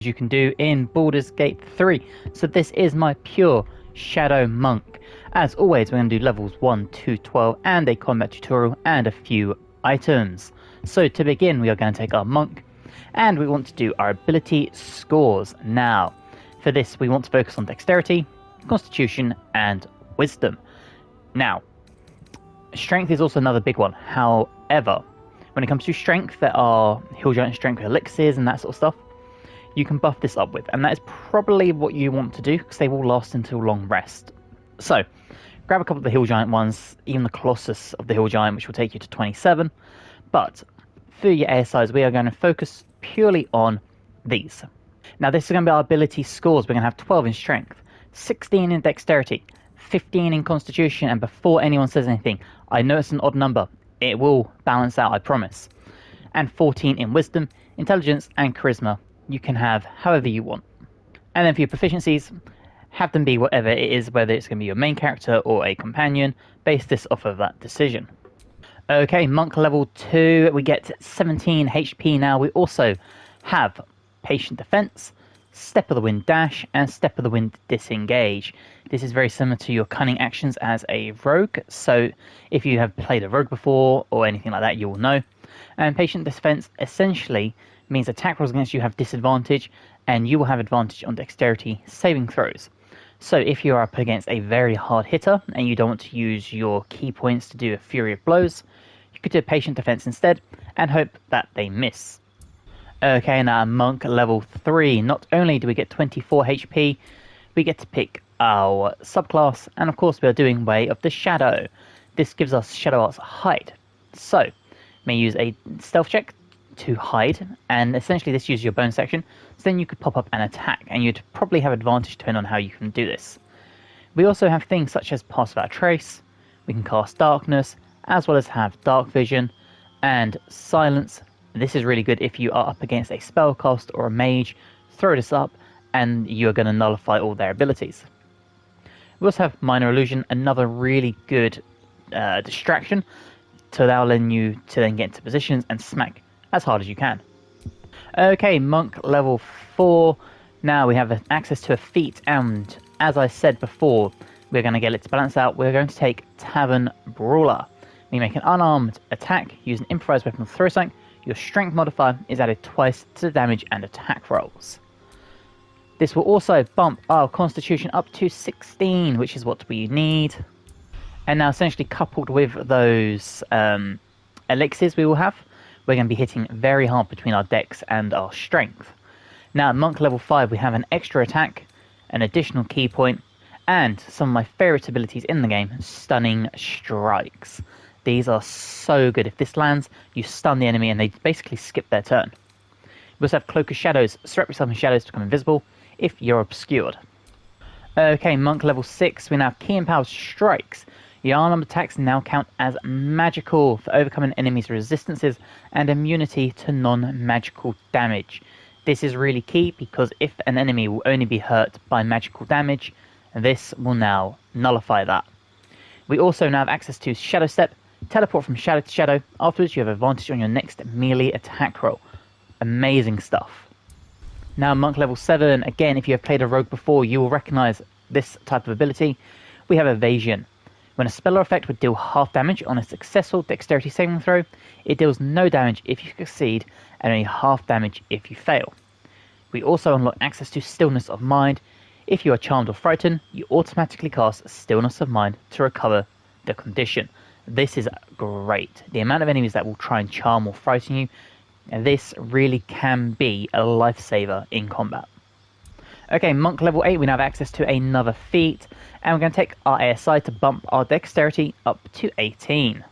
you can do in Baldur's Gate 3. So this is my pure Shadow Monk. As always, we're going to do levels 1 to 12 and a combat tutorial and a few items. So to begin, we are going to take our Monk and we want to do our ability scores. Now, for this, we want to focus on Dexterity, Constitution, and Wisdom. Now, Strength is also another big one. However, when it comes to Strength, there are Hill Giant Strength elixirs and that sort of stuff you can buff this up with, and that is probably what you want to do because they will last until long rest. So grab a couple of the Hill Giant ones, even the Colossus of the Hill Giant, which will take you to 27. But for your ASIs, we are going to focus purely on these. Now this is going to be our ability scores. We're going to have 12 in Strength, 16 in Dexterity, 15 in Constitution, and before anyone says anything, I know it's an odd number, it will balance out, I promise. And 14 in Wisdom, Intelligence, and Charisma. You can have however you want. And then for your proficiencies, have them be whatever it is, whether it's going to be your main character or a companion. Base this off of that decision. Okay, Monk level 2, we get 17 HP now. We also have Patient Defense, Step of the Wind Dash, and Step of the Wind Disengage. This is very similar to your cunning actions as a rogue, so if you have played a rogue before or anything like that, you will know. And Patient Defense essentially means attack rolls against you have disadvantage, and you will have advantage on Dexterity saving throws. So if you're up against a very hard hitter and you don't want to use your key points to do a Fury of Blows, you could do a Patient Defense instead and hope that they miss. Okay, now Monk level 3. Not only do we get 24 HP, we get to pick our subclass, and of course we are doing Way of the Shadow. This gives us Shadow Art's Hide. So, may use a stealth check to hide, and essentially this uses your bonus action, so then you could pop up and attack, and you'd probably have advantage depending on how you can do this. We also have things such as Pass Without Trace, we can cast Darkness, as well as have Dark Vision, and Silence. This is really good if you are up against a spellcaster or a mage. Throw this up, and you are going to nullify all their abilities. We also have Minor Illusion, another really good distraction to allow you to then get into positions and smack as hard as you can. Okay, Monk level 4. Now we have access to a feat, and as I said before, we're going to get it to balance out. We're going to take Tavern Brawler. We make an unarmed attack, use an improvised weapon or throw something. Your strength modifier is added twice to the damage and attack rolls. This will also bump our Constitution up to 16, which is what we need. And now essentially coupled with those elixirs we will have, we're going to be hitting very hard between our dex and our strength. Now at Monk level 5 we have an extra attack, an additional key point, and some of my favourite abilities in the game, Stunning Strikes. These are so good. If this lands, you stun the enemy and they basically skip their turn. We also have Cloak of Shadows, so wrap yourself in shadows to become invisible if you're obscured. Okay, Monk level 6, we now have Key and Power Strikes. Your unarmed attacks now count as magical for overcoming enemies' resistances and immunity to non-magical damage. This is really key because if an enemy will only be hurt by magical damage, this will now nullify that. We also now have access to Shadow Step, teleport from shadow to shadow. Afterwards you have advantage on your next melee attack roll. Amazing stuff. Now Monk level 7, again if you have played a rogue before you will recognise this type of ability. We have Evasion. When a spell or effect would deal half damage on a successful Dexterity saving throw, it deals no damage if you succeed and only half damage if you fail. We also unlock access to Stillness of Mind. If you are charmed or frightened, you automatically cast Stillness of Mind to recover the condition. This is great. The amount of enemies that will try and charm or frighten you, this really can be a lifesaver in combat. Okay, Monk level 8, we now have access to another feat, and we're going to take our ASI to bump our Dexterity up to 18.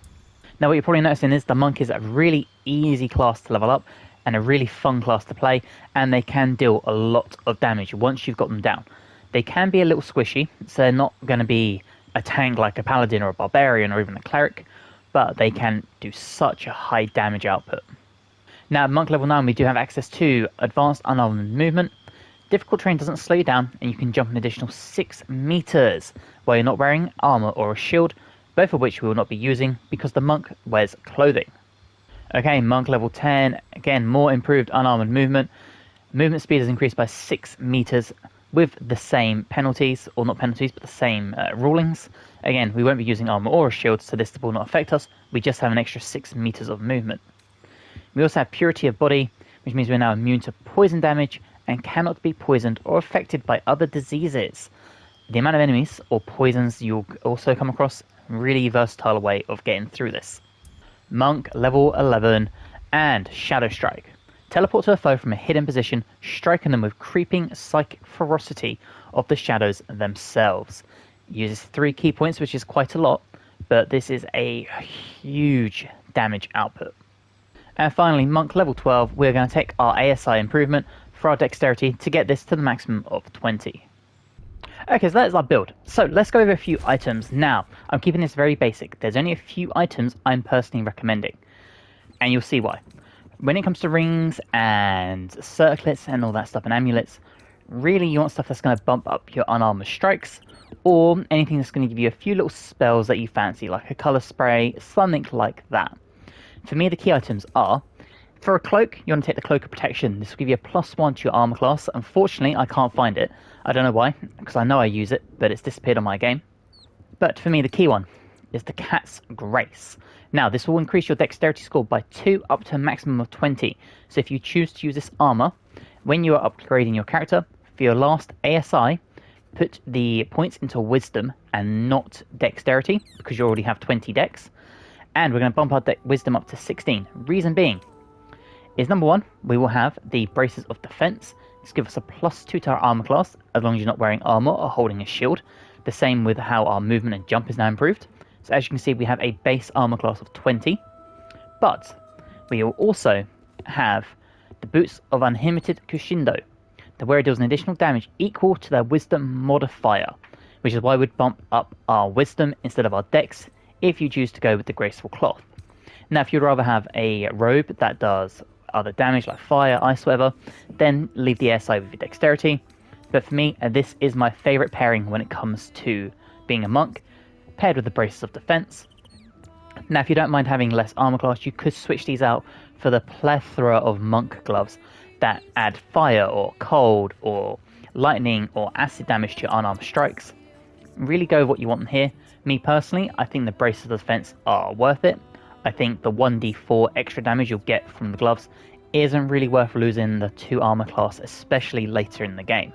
Now what you're probably noticing is the Monk is a really easy class to level up, and a really fun class to play, and they can deal a lot of damage once you've got them down. They can be a little squishy, so they're not going to be a tank like a Paladin or a Barbarian or even a Cleric, but they can do such a high damage output. Now at Monk level 9 we do have access to Advanced Unarmed Movement. Difficult terrain doesn't slow you down, and you can jump an additional 6 meters while you're not wearing armor or a shield, both of which we will not be using because the Monk wears clothing. Okay, Monk level 10, again more improved unarmored movement. Movement speed is increased by 6 meters with the same penalties, or not penalties, but the same rulings. Again, we won't be using armor or a shield, so this will not affect us. We just have an extra 6 meters of movement. We also have purity of body, which means we're now immune to poison damage and cannot be poisoned or affected by other diseases. The amount of enemies or poisons you'll also come across, really versatile way of getting through this. Monk level 11 and Shadow Strike. Teleport to a foe from a hidden position, striking them with creeping psychic ferocity of the shadows themselves. Uses 3 key points, which is quite a lot, but this is a huge damage output. And finally, Monk level 12, we're going to take our ASI improvement for our dexterity to get this to the maximum of 20. Okay, so that is our build. So let's go over a few items now. I'm keeping this very basic. There's only a few items I'm personally recommending, and you'll see why. When it comes to rings and circlets and all that stuff and amulets, really you want stuff that's going to bump up your unarmored strikes, or anything that's going to give you a few little spells that you fancy, like a colour spray, something like that. For me, the key items are, for a cloak, you want to take the Cloak of Protection. This will give you a +1 to your armor class. Unfortunately, I can't find it. I don't know why, because I know I use it, but it's disappeared on my game. But for me, the key one is the Cat's Grace. Now, this will increase your dexterity score by 2 up to a maximum of 20. So if you choose to use this armor, when you are upgrading your character, for your last ASI, put the points into Wisdom and not Dexterity, because you already have 20 dex. And we're going to bump our Wisdom up to 16. Reason being is, number 1, we will have the Braces of Defense. This gives us a +2 to our armor class, as long as you're not wearing armor or holding a shield. The same with how our movement and jump is now improved. So as you can see, we have a base armor class of 20. But we will also have the Boots of Unlimited Cushindo. The wearer deals an additional damage equal to their Wisdom modifier, which is why we'd bump up our Wisdom instead of our Dex if you choose to go with the Graceful Cloth. Now, if you'd rather have a robe that does other damage like fire, ice, whatever, then leave the ASI with your Dexterity. But for me, this is my favourite pairing when it comes to being a monk, paired with the Braces of Defense. Now, if you don't mind having less armor class, you could switch these out for the plethora of monk gloves that add fire or cold or lightning or acid damage to your unarmed strikes. Really go with what you want here. Me personally, I think the Braces of Defense are worth it. I think the 1d4 extra damage you'll get from the gloves isn't really worth losing the 2 armor class, especially later in the game.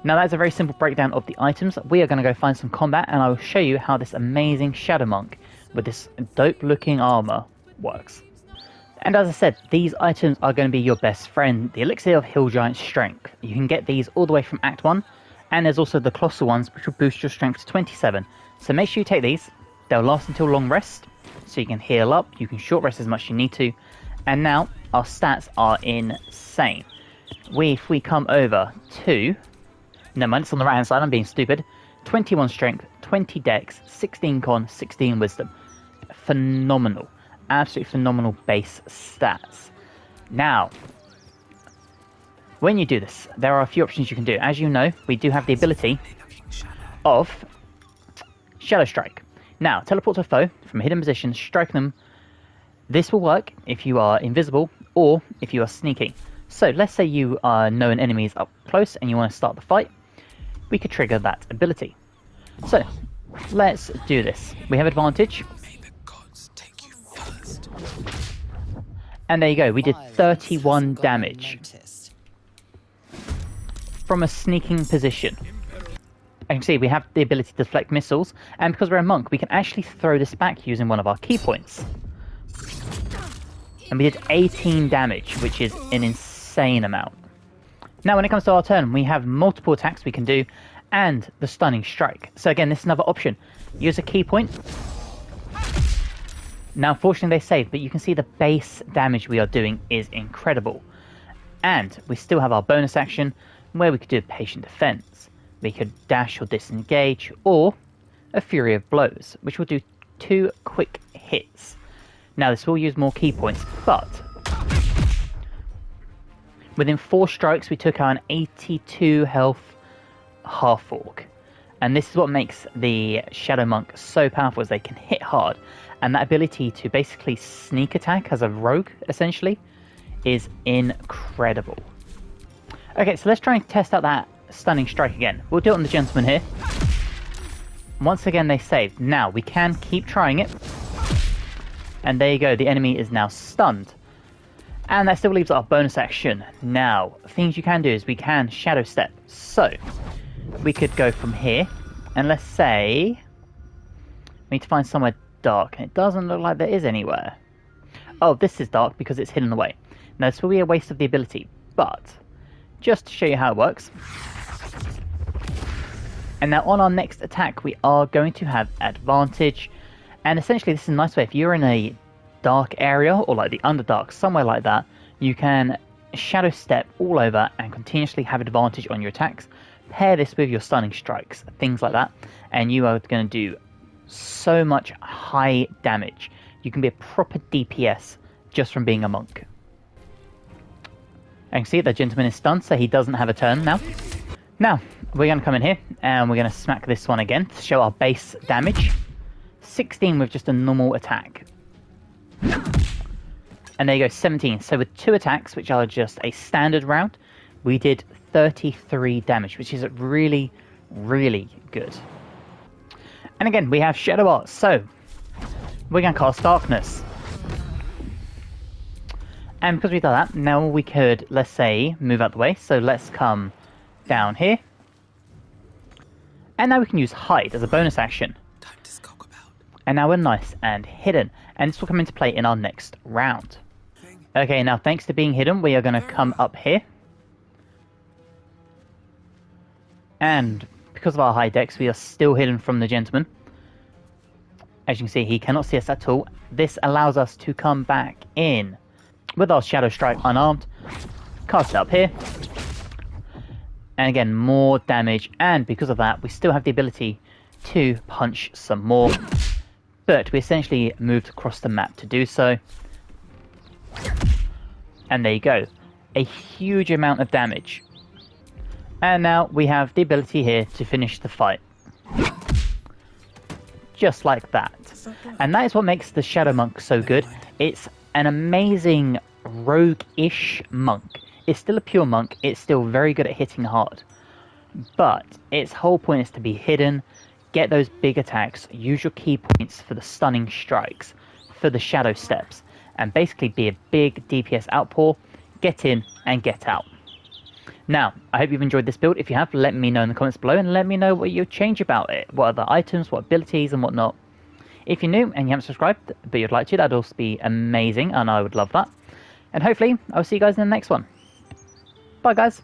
Now, that's a very simple breakdown of the items. We are going to go find some combat, and I will show you how this amazing Shadow Monk with this dope looking armor works. And as I said, these items are going to be your best friend, the Elixir of Hill Giant Strength. You can get these all the way from Act 1, and there's also the Colossal ones, which will boost your strength to 27. So make sure you take these. They'll last until long rest, so you can heal up, you can short rest as much as you need to. And now, our stats are insane. If we come over to... No mind, it's on the right hand side, I'm being stupid. 21 strength, 20 dex, 16 con, 16 wisdom. Phenomenal. Absolutely phenomenal base stats. Now, when you do this, there are a few options you can do. As you know, we do have the ability of Shadow Strike. Now, teleport to a foe from a hidden position, striking them. This will work if you are invisible or if you are sneaking. So let's say you know an enemy is up close and you want to start the fight. We could trigger that ability. So let's do this. We have advantage. May the gods take you first. And there you go. We did 31 damage from a sneaking position. As you can see, we have the ability to deflect missiles, and because we're a monk, we can actually throw this back using one of our key points. And we did 18 damage, which is an insane amount. Now, when it comes to our turn, we have multiple attacks we can do, and the Stunning Strike. So again, this is another option. Use a key point. Now, unfortunately, they save, but you can see the base damage we are doing is incredible. And we still have our bonus action, where we could do Patient Defense. We could dash or disengage, or a Fury of Blows, which will do 2 quick hits. Now, this will use more key points, but within 4 strikes, we took out an 82 health half-orc. And this is what makes the Shadow Monk so powerful, is they can hit hard. And that ability to basically sneak attack as a rogue, essentially, is incredible. Okay, so let's try and test out that stunning strike again. We'll do it on the gentleman here. Once again, they saved. Now, we can keep trying it. And there you go, the enemy is now stunned. And that still leaves our bonus action. Now, things you can do is we can shadow step. So, we could go from here. And let's say we need to find somewhere dark. And it doesn't look like there is anywhere. Oh, this is dark because it's hidden away. Now, this will be a waste of the ability. But, just to show you how it works. And now on our next attack, we are going to have advantage. And essentially, this is a nice way. If you're in a dark area, or like the Underdark, somewhere like that, you can shadow step all over and continuously have advantage on your attacks. Pair this with your stunning strikes, things like that, and you are going to do so much high damage. You can be a proper DPS just from being a monk. And you can see the gentleman is stunned, so he doesn't have a turn now. Now, we're going to come in here, and we're going to smack this one again to show our base damage. 16 with just a normal attack. And there you go, 17. So with 2 attacks, which are just a standard round, we did 33 damage, which is really, really good. And again, we have Shadow Art, so we're going to cast Darkness. And because we've done that, now we could, let's say, move out the way. So let's come down here. And now we can use Hide as a bonus action. Time to skulk about. And now we're nice and hidden. And this will come into play in our next round. Okay, now thanks to being hidden, we are going to come up here. And because of our high dex, we are still hidden from the gentleman. As you can see, he cannot see us at all. This allows us to come back in with our Shadow Strike unarmed. Cast it up here. And again, more damage. And because of that, we still have the ability to punch some more. But we essentially moved across the map to do so. And there you go. A huge amount of damage. And now we have the ability here to finish the fight. Just like that. And that is what makes the Shadow Monk so good. It's an amazing rogue-ish monk. It's still a pure monk. It's still very good at hitting hard. But its whole point is to be hidden, get those big attacks, use your key points for the stunning strikes, for the shadow steps, and basically be a big DPS outpour, get in and get out. Now, I hope you've enjoyed this build. If you have, let me know in the comments below and let me know what you change about it. What other items, what abilities and whatnot. If you're new and you haven't subscribed, but you'd like to, that'd also be amazing and I would love that. And hopefully, I'll see you guys in the next one. Bye guys.